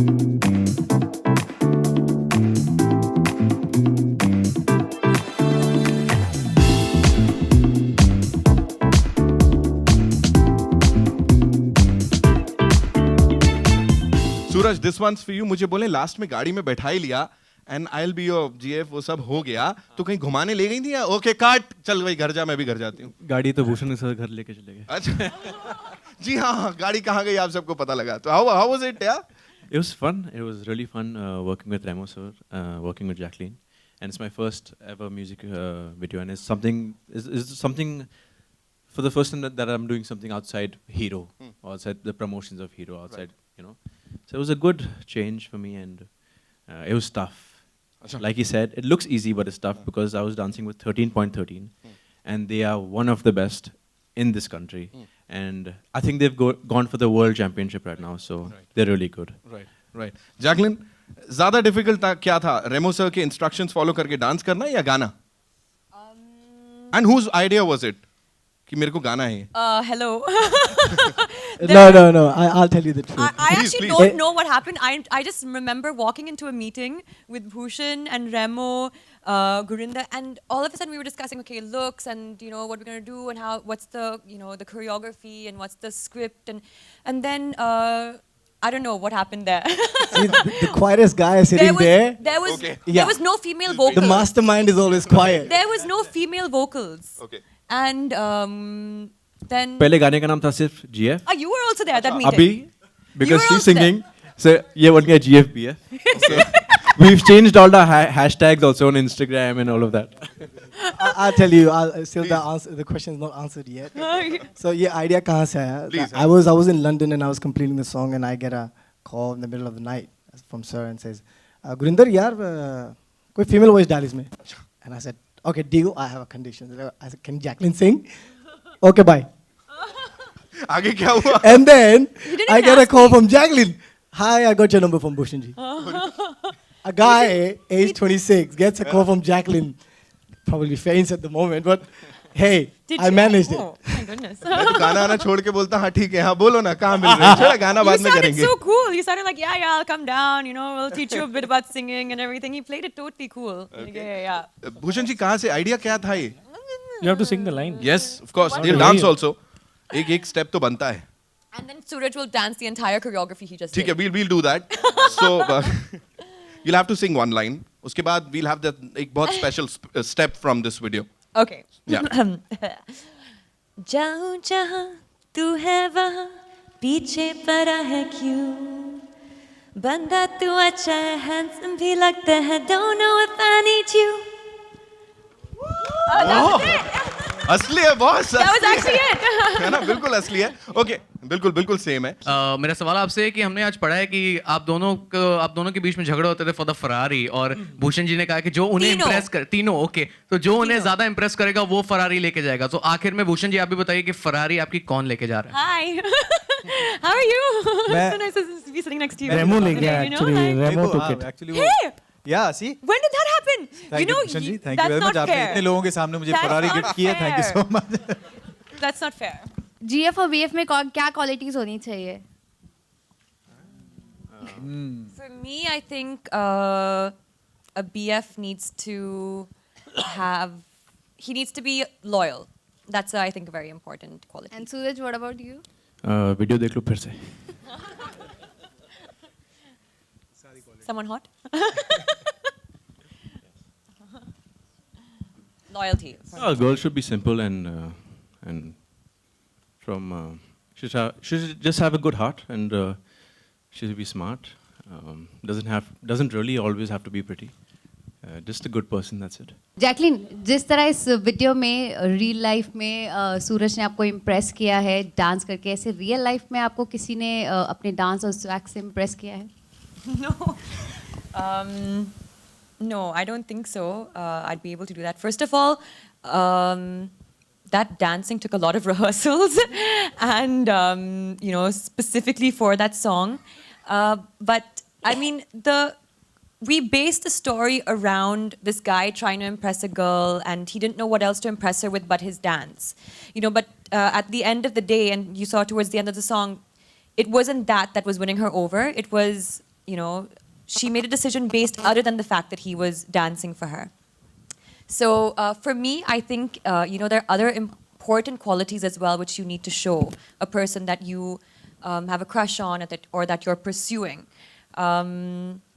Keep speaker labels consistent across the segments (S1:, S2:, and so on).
S1: Suraj, this one's for you. मुझे बोले last में गाड़ी में बैठा ही लिया and I will be your GF, वो सब हो गया तो कहीं घुमाने ले गई थी या ओके काट चल भाई घर जा, मैं भी घर जाती हूँ?
S2: गाड़ी तो भूषण के साथ घर लेके चले गए.
S1: अच्छा. जी हाँ, गाड़ी कहाँ गई आप सबको पता लगा. तो हाउ वाज इट? या
S2: It was fun. It was really fun working with Remo sir, working with Jacqueline, and it's my first ever music video, and it's something for the first time that I'm doing something outside Hero, outside the promotions of Hero, outside you know. So it was a good change for me, and it was tough. Like he said, it looks easy, but it's tough because I was dancing with 13.13, and they are one of the best in this country. And I think they've gone for the world championship right now, so they're really good.
S1: Right. Jacqueline, ज़्यादा difficult था क्या था? रेमो sir के instructions follow करके dance करना या गाना? And whose idea was it? कि मेरे को गाना है.
S3: Hello.
S4: No. I'll tell you the truth.
S3: I actually don't know what happened. I just remember walking into a meeting with Bhushan and Remo, Gurinder, and all of a sudden we were discussing, okay, looks and what we're gonna do and what's the the choreography and what's the script and then I don't know what happened there.
S4: See, the quietest guy is sitting there.
S3: There was no female vocals.
S4: The mastermind is always quiet.
S3: There was no female vocals.
S1: Okay.
S3: And then.
S2: पहले गाने का नाम था सिर्फ GF.
S3: You were also there at that meeting.
S2: अभी because
S3: were
S2: she's
S3: also
S2: singing, so ये बन गया GFBF. So we've changed all the hashtags also on Instagram and all of that.
S4: I'll tell you. Still the question is not answered yet. So ये idea कहाँ से आया?
S1: Please,
S4: I was in London and I was completing the song and I get a call in the middle of the night from sir and says, Gurinder यार कोई female voice डाल इसमें. And I said, okay, Diego, I have a condition. I said, can Jacqueline sing? Okay, bye.
S1: आगे क्या हुआ?
S4: And then I get a call
S3: me.
S4: from Jacqueline. Hi, I got your number from Bhushanji. A guy, age 26, gets a call from Jacqueline. Probably faints at the moment, but hey, I managed it.
S3: Oh my goodness.
S1: मैं तो गाना आना छोड़ के बोलता हाँ ठीक है हाँ बोलो ना कहाँ मिल रहे हैं चलो गाना बाद
S3: You
S1: में
S3: sounded
S1: करेंगे.
S3: so cool. You sounded like, yeah, I'll come down, we'll teach you a bit about singing and everything. He played it totally cool. Yeah.
S1: Bhushan ji कहाँ से आइडिया क्या था ये?
S5: You have to sing the line.
S1: Yes, of course. They'll dance also. एक step तो बनता है.
S3: And then Suraj will dance the entire choreography he just
S1: ठीक
S3: did.
S1: है, we'll do that. So you'll have to sing one line. उसके बाद we'll have एक बहुत special step from this video.
S3: Okay.
S1: Yeah.
S3: जाऊं जहां तू है वहां पीछे पड़ा है क्यों बंदा तू अच्छा है handsome भी लगता है don't know if I need you. That was it.
S1: असली है boss.
S3: That was actually it.
S1: है ना बिल्कुल असली है. Okay, बिल्कुल सेम है.
S6: मेरा सवाल आपसे है कि हमने आज पढ़ा है कि आप दोनों के बीच में झगड़े होते थे फॉर द फरारी और भूषण जी ने कहा कि जो उन्हें इम्प्रेस कर तीनों ओके तो जो उन्हें ज्यादा इम्प्रेस करेगा वो फरारी लेके जाएगा. तो आखिर में भूषण जी आप भी बताइए कि फरारी आपकी कौन लेके जा रहा है?
S3: Hi. How are you? So nice to be sitting next to you.
S4: Remo ले गया actually. Remo took it.
S5: Actually,
S3: Hey.
S5: yeah, see.
S3: When did that happen?
S5: Thank you, Bhushan ji. Thank you
S3: that's
S5: very much.
S3: not
S5: आपने
S3: fair.
S5: इतने लोगों के सामने मुझे
S3: That's
S5: Ferrari
S3: not
S5: gift किया. Thank you so
S3: fair.
S5: much.
S3: That's not fair.
S7: GF और BF में क्या क्वालिटीज होनी चाहिए?
S3: For me, I think a BF needs to be loyal. That's I think a very important quality.
S7: And Suraj, what about you?
S2: Video देख लो फिर से.
S3: Someone hot? Loyalty.
S2: A girl should be simple and from she should just have a good heart and she should be smart. Doesn't really always have to be pretty. Just a good person, that's it.
S7: Jacqueline, जिस तरह इस video में real life में सूरज ने आपको impress किया है dance करके, ऐसे रियल लाइफ में आपको किसी ने अपने डांस और स्वैग से इम्प्रेस किया है?
S3: No, I don't think so. I'd be able to do that. First of all, that dancing took a lot of rehearsals and specifically for that song. But I mean we based the story around this guy trying to impress a girl and he didn't know what else to impress her with but his dance. But at the end of the day, and you saw towards the end of the song, it wasn't that was winning her over. It was you know, she made a decision based other than the fact that he was dancing for her. So for me, I think, you know, there are other important qualities as well which you need to show a person that you have a crush on or that you're pursuing.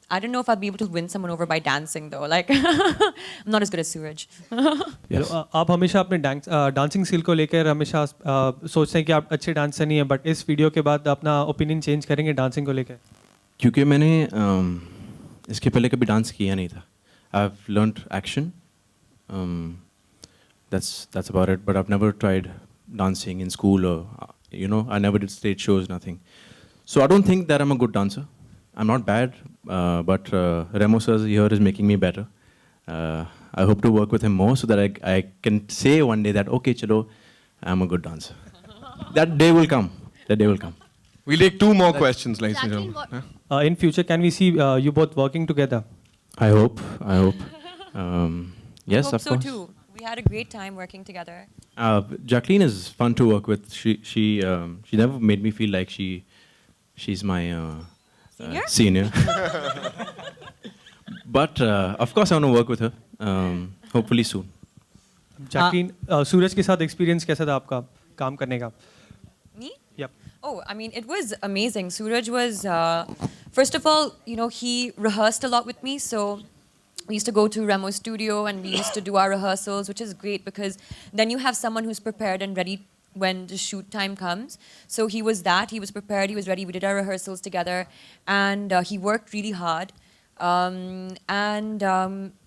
S3: I don't know if I'd be able to win someone over by dancing though. Like, I'm not as good as Suraj.
S8: आप हमेशा अपने dancing skill को लेकर हमेशा सोचते हैं कि आप अच्छे डांसर नहीं हैं, बट इस वीडियो के बाद अपना ओपिनियन चेंज करेंगे डांसिंग को लेकर?
S2: क्योंकि मैंने इसके पहले कभी डांस किया नहीं था. I have learned action, that's about it, but I've never tried dancing in school or you know, I never did stage shows, nothing. So I don't think that I'm a good dancer. I'm not bad, but Remo sir here is making me better. I hope to work with him more so that I can say one day that okay, chalo, I'm a good dancer. That day will come. That day will come.
S1: We'll take 2 more questions, ladies and
S7: Jacqueline,
S1: gentlemen.
S7: what-
S8: In future, can we see you both working together?
S2: I hope. Yes,
S3: I hope
S2: of
S3: so
S2: course.
S3: too. We had a great time working together.
S2: Jacqueline is fun to work with. She never made me feel like she's my
S3: Senior?
S2: senior. But of course, I want to work with her. Hopefully soon.
S8: Jacqueline, Sooraj के साथ experience कैसा था आपका काम करने का?
S3: Me?
S8: Yep.
S3: Oh, I mean, it was amazing. Suraj was, first of all, you know, he rehearsed a lot with me. So we used to go to Remo's studio and we used to do our rehearsals, which is great because then you have someone who's prepared and ready when the shoot time comes. So he was that. He was prepared. He was ready. We did our rehearsals together. And he worked really hard.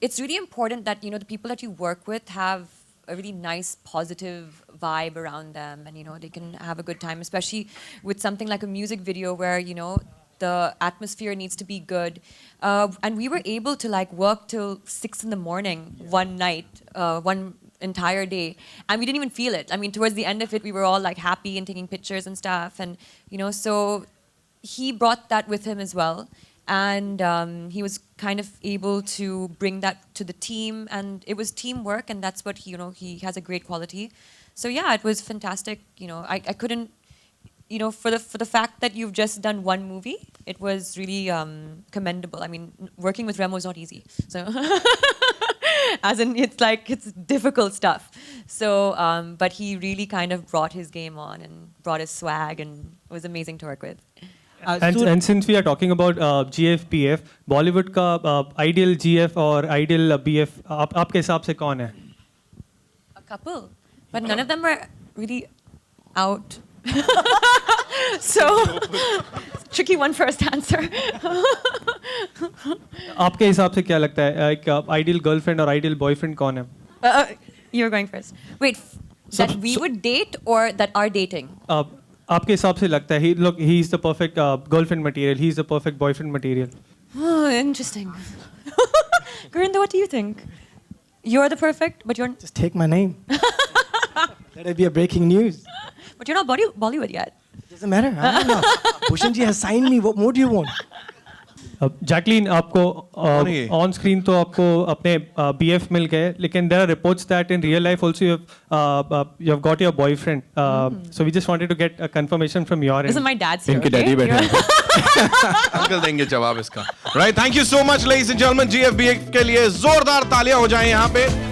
S3: It's really important that, you know, the people that you work with have a really nice, positive vibe around them, and you know they can have a good time, especially with something like a music video where you know the atmosphere needs to be good. And we were able to like work till 6 in the morning one night, one entire day, and we didn't even feel it. I mean, towards the end of it, we were all like happy and taking pictures and stuff, and you know, so he brought that with him as well. And he was kind of able to bring that to the team, and it was teamwork, and that's what he, you know, he has a great quality. So yeah, it was fantastic. You know, I couldn't, you know, for the fact that you've just done one movie, it was really commendable. I mean, working with Remo is not easy. So, as in, it's like it's difficult stuff. So, but he really kind of brought his game on and brought his swag, and it was amazing to work with.
S8: And since we are talking about GF BF, Bollywood का ideal GF और ideal BF आपके हिसाब से कौन है?
S3: A couple, but none of them were really out. So, tricky one first answer.
S8: आपके हिसाब से क्या लगता है एक आइडियल गर्लफ्रेंड और आइडियल बॉयफ्रेंड कौन है?
S3: You're going first. Wait, that we would date or that are dating?
S8: आपके हिसाब से लगता है he is the perfect girlfriend material, he is the perfect boyfriend material?
S3: Oh, interesting. Gurinder, what do you think? You're the perfect, but you're
S4: Just take my name. Let it be a breaking news.
S3: but you're not Bollywood yet.
S4: Doesn't matter. I don't know. Bhushan ji has signed me. What more do you want?
S8: Jacqueline, आपको on screen तो आपको अपने BF मिल गए, लेकिन there are reports that in real life also you have got your boyfriend, so we just wanted to get a confirmation from your
S3: This is
S8: and.
S3: my dad's here.
S2: इनके
S3: Okay?
S2: Daddy बैठे हैं.
S1: Uncle देंगे जवाब इसका. Right, thank you so much, ladies and gentlemen. GFBF के लिए जोरदार तालियां हो जाएं यहाँ पे.